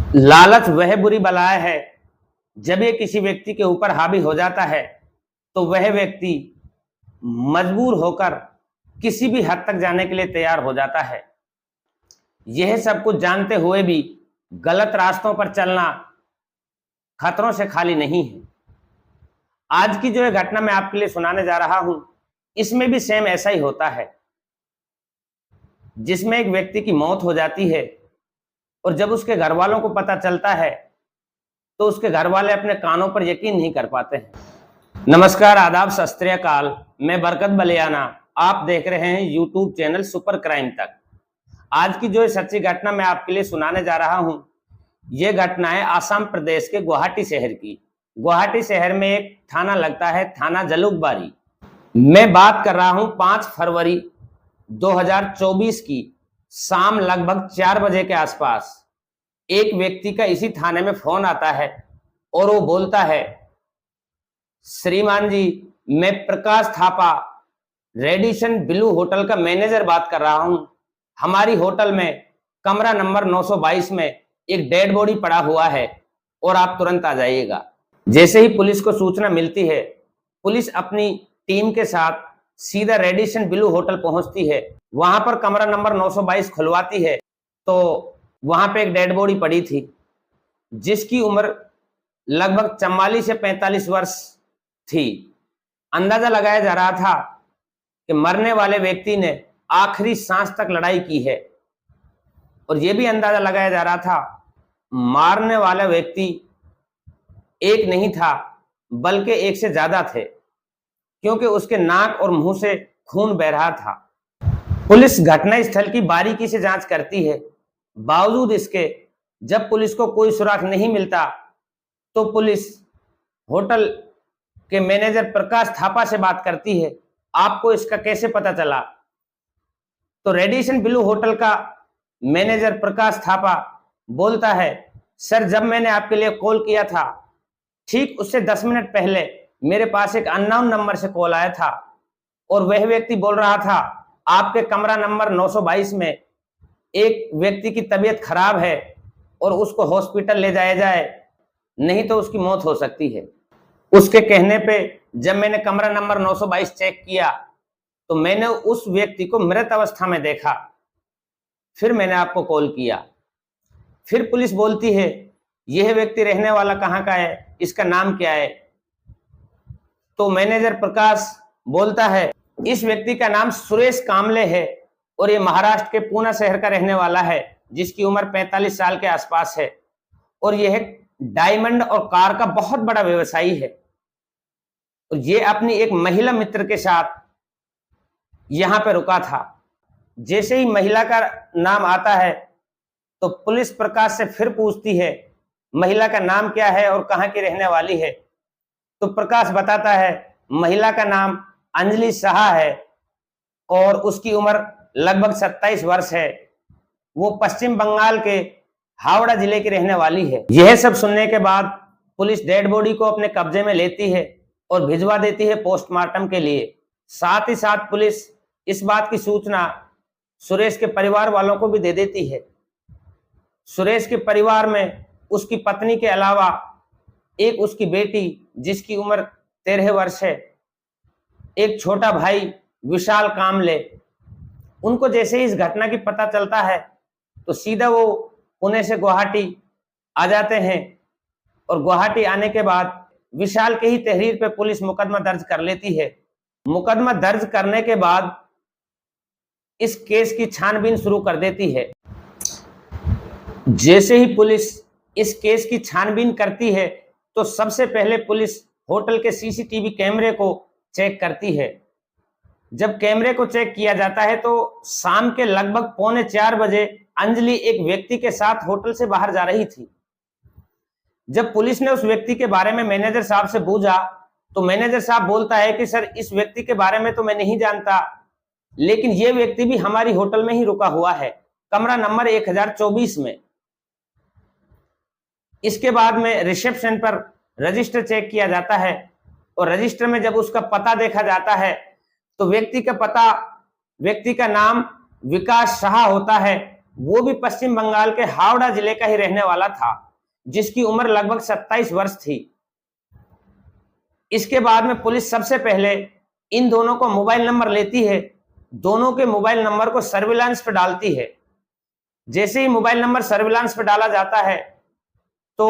लालच वह बुरी बलाय है, जब ये किसी व्यक्ति के ऊपर हावी हो जाता है तो वह व्यक्ति मजबूर होकर किसी भी हद तक जाने के लिए तैयार हो जाता है। यह सब कुछ जानते हुए भी गलत रास्तों पर चलना खतरों से खाली नहीं है। आज की जो ये घटना मैं आपके लिए सुनाने जा रहा हूं, इसमें भी सेम ऐसा ही होता है, जिसमें एक व्यक्ति की मौत हो जाती है और जब उसके घर वालों को पता चलता है तो उसके घर वाले अपने कानों पर यकीन नहीं कर पाते हैं। नमस्कार, आदाब, सत श्री अकाल। मैं बरकत बलियाना, आप देख रहे हैं यूट्यूब चैनल सुपर क्राइम तक। आज की जो सच्ची घटना मैं आपके लिए सुनाने जा रहा हूं, यह घटना है आसाम प्रदेश के गुवाहाटी शहर की। गुवाहाटी शहर में एक थाना लगता है, थाना जलुकबारी। मैं बात कर रहा हूं 5 फरवरी 2024 की शाम लगभग 4 बजे के आसपास एक व्यक्ति का इसी थाने में फोन आता है और वो बोलता है, श्रीमान जी, मैं प्रकाश थापा रेडिसन ब्लू होटल का मैनेजर बात कर रहा हूं। हमारी होटल में कमरा नंबर 922 में एक डेड बॉडी पड़ा हुआ है और आप तुरंत आ जाइएगा। जैसे ही पुलिस को सूचना मिलती है, पुलिस अपनी टीम के साथ सीधा रेडिसन ब्लू होटल पहुंचती है। वहां पर कमरा नंबर 922 खुलवाती है तो वहां पे एक डेड बॉडी पड़ी थी, जिसकी उम्र लगभग 44 से 45 वर्ष थी। अंदाजा लगाया जा रहा था कि मरने वाले व्यक्ति ने आखिरी सांस तक लड़ाई की है और यह भी अंदाजा लगाया जा रहा था मारने वाला व्यक्ति एक नहीं था बल्कि एक से ज्यादा थे, क्योंकि उसके नाक और मुंह से खून बह रहा था। पुलिस घटनास्थल की बारीकी से जांच करती है। बावजूद इसके जब पुलिस को कोई सुराग नहीं मिलता तो पुलिस होटल के मैनेजर प्रकाश थापा से बात करती है, आपको इसका कैसे पता चला? तो रेडिसन ब्लू होटल का मैनेजर प्रकाश थापा बोलता है, सर, जब मैंने आपके लिए कॉल किया था ठीक उससे 10 मिनट पहले मेरे पास एक अननोन नंबर से कॉल आया था और वह व्यक्ति बोल रहा था आपके कमरा नंबर 922 में एक व्यक्ति की तबीयत खराब है और उसको हॉस्पिटल ले जाया जाए, नहीं तो उसकी मौत हो सकती है। उसके कहने पे जब मैंने कमरा नंबर 922 चेक किया तो मैंने उस व्यक्ति को मृत अवस्था में देखा, फिर मैंने आपको कॉल किया। फिर पुलिस बोलती है, यह व्यक्ति रहने वाला कहाँ का है, इसका नाम क्या है? तो मैनेजर प्रकाश बोलता है, इस व्यक्ति का नाम सुरेश कामले है और ये महाराष्ट्र के पूना शहर का रहने वाला है, जिसकी उम्र 45 साल के आसपास है और यह डायमंड और कार का बहुत बड़ा व्यवसायी है और ये अपनी एक महिला मित्र के साथ यहां पे रुका था। जैसे ही महिला का नाम आता है तो पुलिस प्रकाश से फिर पूछती है, महिला का नाम क्या है और कहां की रहने वाली है? तो प्रकाश बताता है, महिला का नाम अंजलि शाह है और उसकी उम्र लगभग 27 वर्ष है। वो पश्चिम बंगाल के हावड़ा जिले की रहने वाली है। यह सब सुनने के बाद पुलिस डेड बॉडी को अपने कब्जे में लेती है और भिजवा देती है पोस्टमार्टम के लिए। साथ ही साथ पुलिस इस बात की सूचना सुरेश के परिवार वालों को भी दे देती है। सुरेश के परिवार में उसकी पत्नी के अलावा एक उसकी बेटी जिसकी उम्र 13 वर्ष है, एक छोटा भाई विशाल कामले। उनको जैसे ही इस घटना की पता चलता है तो सीधा वो पुणे से गुवाहाटी आ जाते हैं और गुवाहाटी आने के बाद विशाल के ही तहरीर पे पुलिस मुकदमा दर्ज कर लेती है। मुकदमा दर्ज करने के बाद इस केस की छानबीन शुरू कर देती है। जैसे ही पुलिस इस केस की छानबीन करती है तो सबसे पहले पुलिस होटल के सीसीटीवी कैमरे को चेक करती है। जब कैमरे को चेक किया जाता है तो शाम के लगभग 3:45 बजे अंजलि एक व्यक्ति के साथ होटल से बाहर जा रही थी। जब पुलिस ने उस व्यक्ति के बारे में मैनेजर साहब से पूछा तो मैनेजर साहब बोलता है कि सर, इस व्यक्ति के बारे में तो मैं नहीं जानता, लेकिन यह व्यक्ति भी हमारी होटल में ही रुका हुआ है, कमरा नंबर 1024 में। इसके बाद में रिसेप्शन पर रजिस्टर चेक किया जाता है और रजिस्टर में जब उसका पता देखा जाता है तो व्यक्ति का नाम विकास शाह होता है वो भी पश्चिम बंगाल के हावड़ा जिले का ही रहने वाला था, जिसकी उम्र लगभग 27 वर्ष थी। इसके बाद में पुलिस सबसे पहले इन दोनों को मोबाइल नंबर लेती है, दोनों के मोबाइल नंबर को सर्विलांस पर डालती है। जैसे ही मोबाइल नंबर सर्विलांस पर डाला जाता है तो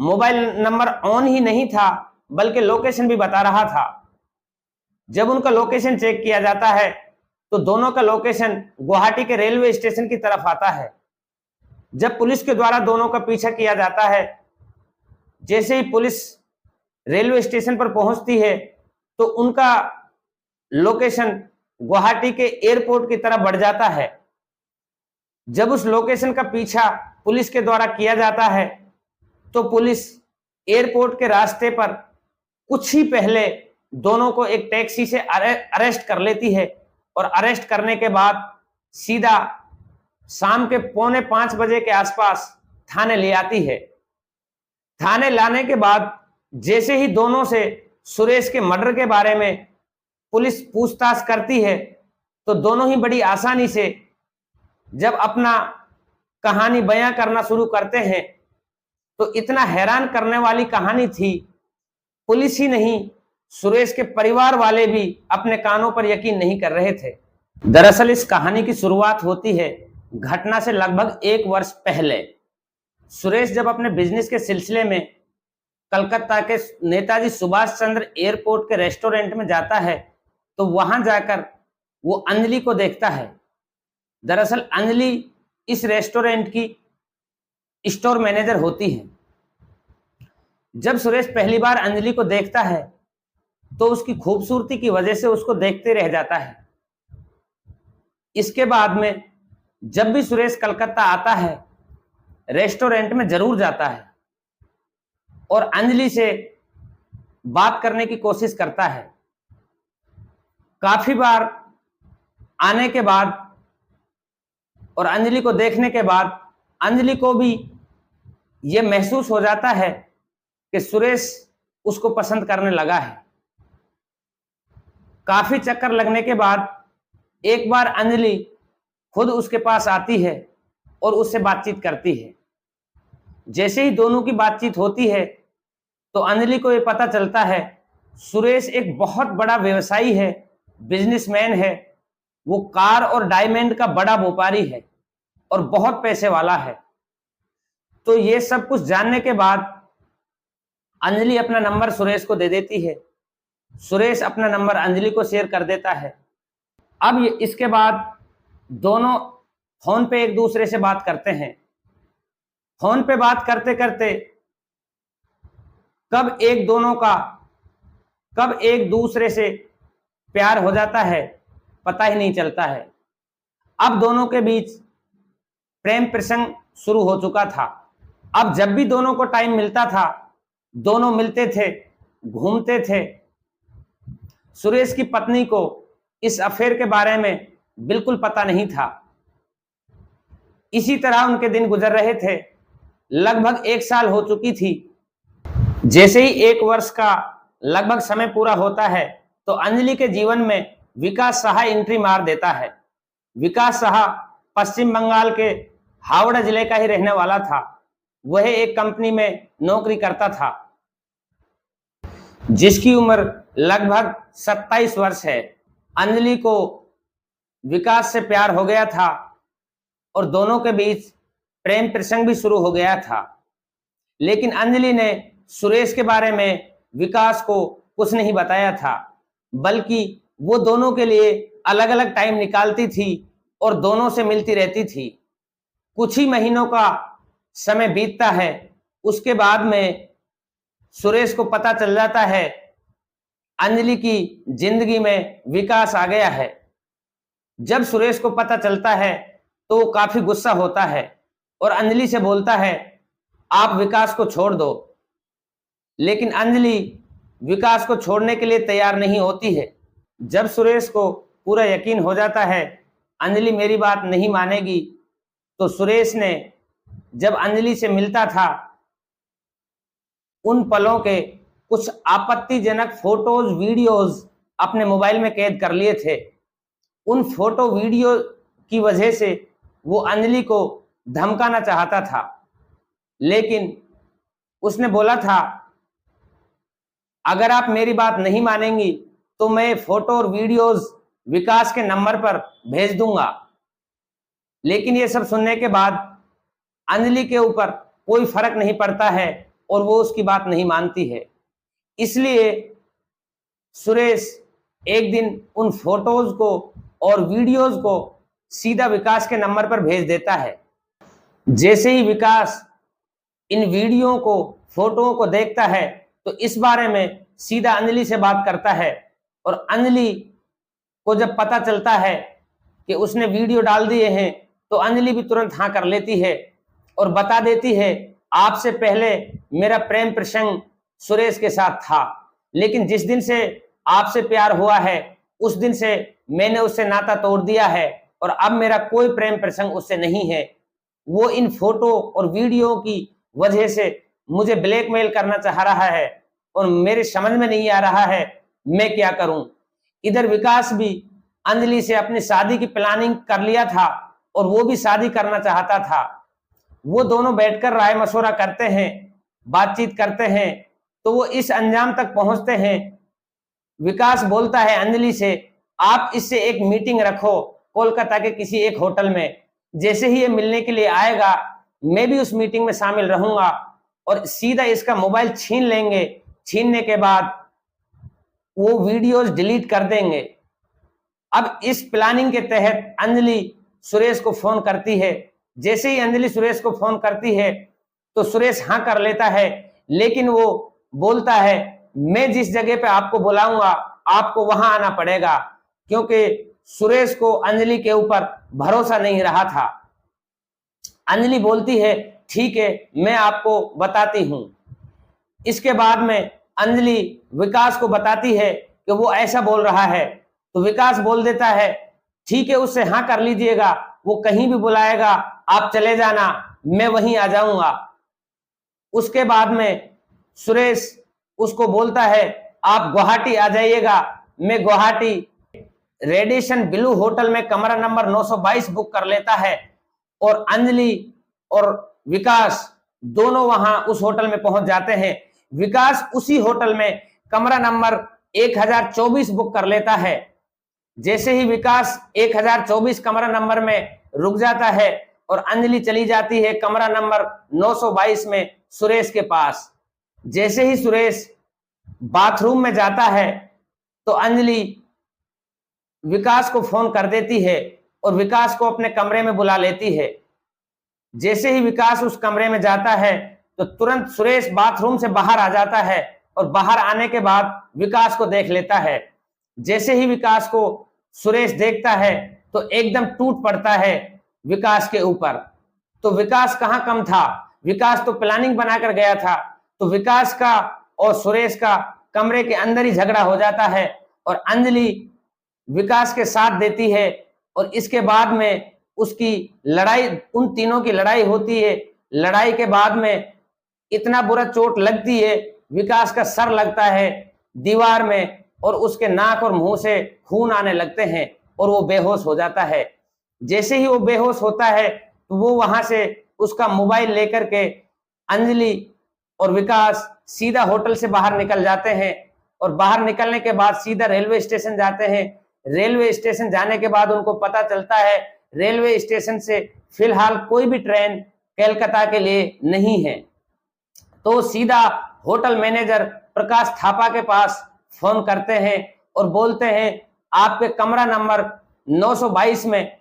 मोबाइल नंबर ऑन ही नहीं था, बल्कि लोकेशन भी बता रहा था। जब उनका लोकेशन चेक किया जाता है तो दोनों का लोकेशन गुवाहाटी के रेलवे स्टेशन की तरफ आता है। जब पुलिस के द्वारा दोनों का पीछा किया जाता है, जैसे ही पुलिस रेलवे स्टेशन पर पहुंचती है तो उनका लोकेशन गुवाहाटी के एयरपोर्ट की तरफ बढ़ जाता है। जब उस लोकेशन का पीछा पुलिस के द्वारा किया जाता है तो पुलिस एयरपोर्ट के रास्ते पर कुछ ही पहले दोनों को एक टैक्सी से अरेस्ट कर लेती है, और अरेस्ट करने के बाद सीधा शाम के 4:45 बजे के आसपास थाने ले आती है। थाने लाने के बाद जैसे ही दोनों से सुरेश के मर्डर के बारे में पुलिस पूछताछ करती है तो दोनों ही बड़ी आसानी से जब अपना कहानी बयां करना शुरू करते हैं तो इतना हैरान करने वाली कहानी थी, पुलिस ही नहीं सुरेश के परिवार वाले भी अपने कानों पर यकीन नहीं कर रहे थे। दरअसल इस कहानी की शुरुआत होती है घटना से लगभग 1 वर्ष पहले। सुरेश जब अपने बिजनेस के सिलसिले में कलकत्ता के नेताजी सुभाष चंद्र एयरपोर्ट के रेस्टोरेंट में जाता है तो वहां जाकर वो अंजलि को देखता है। दरअसल अंजलि इस रेस्टोरेंट की स्टोर मैनेजर होती है। जब सुरेश पहली बार अंजलि को देखता है तो उसकी खूबसूरती की वजह से उसको देखते रह जाता है। इसके बाद में जब भी सुरेश कलकत्ता आता है रेस्टोरेंट में जरूर जाता है और अंजलि से बात करने की कोशिश करता है। काफी बार आने के बाद और अंजलि को देखने के बाद अंजलि को भी यह महसूस हो जाता है कि सुरेश उसको पसंद करने लगा है। काफी चक्कर लगने के बाद एक बार अंजलि खुद उसके पास आती है और उससे बातचीत करती है। जैसे ही दोनों की बातचीत होती है तो अंजलि को यह पता चलता है सुरेश एक बहुत बड़ा व्यवसायी है, बिजनेसमैन है। वो कार और डायमंड का बड़ा व्यापारी है और बहुत पैसे वाला है। तो ये सब कुछ जानने के बाद अंजलि अपना नंबर सुरेश को दे देती है। सुरेश अपना नंबर अंजलि को शेयर कर देता है। अब इसके बाद दोनों फोन पे एक दूसरे से बात करते हैं। फोन पे बात करते करते कब एक दूसरे से प्यार हो जाता है पता ही नहीं चलता है। अब दोनों के बीच प्रेम प्रसंग शुरू हो चुका था। अब जब भी दोनों को टाइम मिलता था दोनों मिलते थे, घूमते थे। सुरेश की पत्नी को इस अफेयर के बारे में बिल्कुल पता नहीं था। इसी तरह उनके दिन गुजर रहे थे। लगभग 1 साल हो चुकी थी। जैसे ही 1 वर्ष का लगभग समय पूरा होता है तो अंजलि के जीवन में विकास साहा एंट्री मार देता है। विकास साहा पश्चिम बंगाल के हावड़ा जिले का ही रहने वाला था। वह एक कंपनी में नौकरी करता था जिसकी उम्र लगभग 27 वर्ष है। अंजलि को विकास से प्यार हो गया था और दोनों के बीच प्रेम प्रसंग भी शुरू हो गया था। लेकिन अंजलि ने सुरेश के बारे में विकास को कुछ नहीं बताया था, बल्कि वो दोनों के लिए अलग अलग टाइम निकालती थी और दोनों से मिलती रहती थी। कुछ ही महीनों का समय बीतता है। उसके बाद में सुरेश को पता चल जाता है अंजलि की जिंदगी में विकास आ गया है। जब सुरेश को पता चलता है तो वो काफी गुस्सा होता है और अंजलि से बोलता है आप विकास को छोड़ दो। लेकिन अंजलि विकास को छोड़ने के लिए तैयार नहीं होती है। जब सुरेश को पूरा यकीन हो जाता है अंजलि मेरी बात नहीं मानेगी, तो सुरेश ने जब अंजलि से मिलता था उन पलों के कुछ आपत्तिजनक फोटोज वीडियोज अपने मोबाइल में कैद कर लिए थे। उन फोटो वीडियो की वजह से वो अंजलि को धमकाना चाहता था, लेकिन उसने बोला था अगर आप मेरी बात नहीं मानेंगी तो मैं फोटो और वीडियोस विकास के नंबर पर भेज दूंगा। लेकिन ये सब सुनने के बाद अंजलि के ऊपर कोई फर्क नहीं पड़ता है और वो उसकी बात नहीं मानती है। इसलिए सुरेश एक दिन उन फोटोज को और वीडियोस को सीधा विकास के नंबर पर भेज देता है। जैसे ही विकास इन वीडियो को, फोटोओं को देखता है तो इस बारे में सीधा अंजलि से बात करता है, और अंजलि को जब पता चलता है कि उसने वीडियो डाल दिए हैं तो अंजलि भी तुरंत हाँ कर लेती है और बता देती है आपसे पहले मेरा प्रेम प्रसंग सुरेश के साथ था, लेकिन जिस दिन से आपसे प्यार हुआ है उस दिन से मैंने उससे नाता तोड़ दिया है और अब मेरा कोई प्रेम प्रसंग उससे नहीं है। वो इन फोटो और वीडियो की वजह से मुझे ब्लैकमेल करना चाह रहा है और मेरे समझ में नहीं आ रहा है मैं क्या करूं। इधर विकास भी अंजलि से अपनी शादी की प्लानिंग कर लिया था और वो भी शादी करना चाहता था। वो दोनों बैठकर राय मशवरा करते हैं, बातचीत करते हैं, तो वो इस अंजाम तक पहुंचते हैं। विकास बोलता है अंजलि से आप इससे एक मीटिंग रखो कोलकाता के किसी एक होटल में, जैसे ही ये मिलने के लिए आएगा मैं भी उस मीटिंग में शामिल रहूंगा और सीधा इसका मोबाइल छीन लेंगे। छीनने के बाद वो वीडियोस डिलीट कर देंगे। अब इस प्लानिंग के तहत अंजलि सुरेश को फोन करती है। जैसे ही अंजलि सुरेश को फोन करती है तो सुरेश हाँ कर लेता है, लेकिन वो बोलता है मैं जिस जगह पे आपको बुलाऊंगा आपको वहां आना पड़ेगा, क्योंकि सुरेश को अंजलि के ऊपर भरोसा नहीं रहा था। अंजलि बोलती है ठीक है मैं आपको बताती हूं। इसके बाद में अंजलि विकास को बताती है कि वो ऐसा बोल रहा है, तो विकास बोल देता है ठीक है उससे हाँ कर लीजिएगा, वो कहीं भी बुलाएगा आप चले जाना, मैं वहीं आ जाऊंगा। उसके बाद में सुरेश उसको बोलता है आप गुवाहाटी आ जाइएगा, मैं गुवाहाटी रेडिएशन ब्लू होटल में कमरा नंबर 922 बुक कर लेता है और अंजलि और विकास दोनों वहां उस होटल में पहुंच जाते हैं। विकास उसी होटल में कमरा नंबर 1024 बुक कर लेता है। जैसे ही विकास 1024 कमरा नंबर में रुक जाता है और अंजलि चली जाती है कमरा नंबर 922 में सुरेश के पास। जैसे ही सुरेश बाथरूम में जाता है तो अंजलि विकास को फोन कर देती है और विकास को अपने कमरे में बुला लेती है। जैसे ही विकास उस कमरे में जाता है तो तुरंत सुरेश बाथरूम से बाहर आ जाता है और बाहर आने के बाद विकास को देख लेता है। जैसे ही विकास को सुरेश देखता है तो एकदम टूट पड़ता है विकास के ऊपर। तो विकास कहाँ कम था, विकास तो प्लानिंग बनाकर गया था। तो विकास का और सुरेश का कमरे के अंदर ही झगड़ा हो जाता है और अंजलि विकास के साथ देती है और इसके बाद में उसकी लड़ाई, उन तीनों की लड़ाई होती है। लड़ाई के बाद में इतना बुरा चोट लगती है, विकास का सर लगता है दीवार में और उसके नाक और मुंह से खून आने लगते हैं और वो बेहोश हो जाता है। जैसे ही वो बेहोश होता है तो वो वहां से उसका मोबाइल लेकर के अंजलि और विकास सीधा होटल से बाहर निकल जाते हैं और बाहर निकलने के बाद सीधा रेलवे स्टेशन जाते हैं। रेलवे स्टेशन जाने के बाद उनको पता चलता है रेलवे स्टेशन से फिलहाल कोई भी ट्रेन कोलकाता के लिए नहीं है। तो सीधा होटल मैनेजर प्रकाश थापा के पास फोन करते हैं और बोलते हैं आपके कमरा नंबर 922 में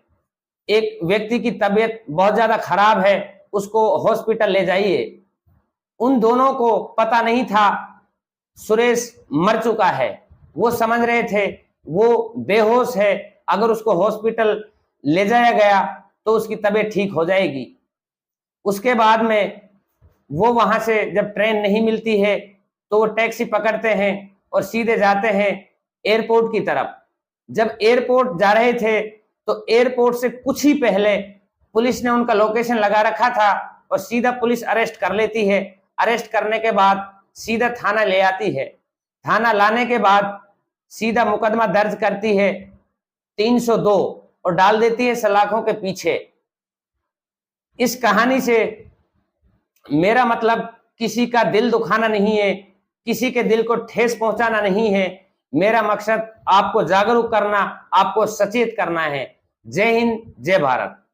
एक व्यक्ति की तबीयत बहुत ज्यादा खराब है, उसको हॉस्पिटल ले जाइए। उन दोनों को पता नहीं था सुरेश मर चुका है। वो समझ रहे थे वो बेहोश है, अगर उसको हॉस्पिटल ले जाया गया तो उसकी तबीयत ठीक हो जाएगी। उसके बाद में वो वहां से जब ट्रेन नहीं मिलती है तो वो टैक्सी पकड़ते हैं और सीधे जाते हैं एयरपोर्ट की तरफ। जब एयरपोर्ट जा रहे थे तो एयरपोर्ट से कुछ ही पहले पुलिस ने उनका लोकेशन लगा रखा था और सीधा पुलिस अरेस्ट कर लेती है। अरेस्ट करने के बाद सीधा थाना ले आती है। थाना लाने के बाद सीधा मुकदमा दर्ज करती है 302 और डाल देती है सलाखों के पीछे। इस कहानी से मेरा मतलब किसी का दिल दुखाना नहीं है, किसी के दिल को ठेस पहुंचाना नहीं है। मेरा मकसद आपको जागरूक करना, आपको सचेत करना है। जय हिंद, जय भारत।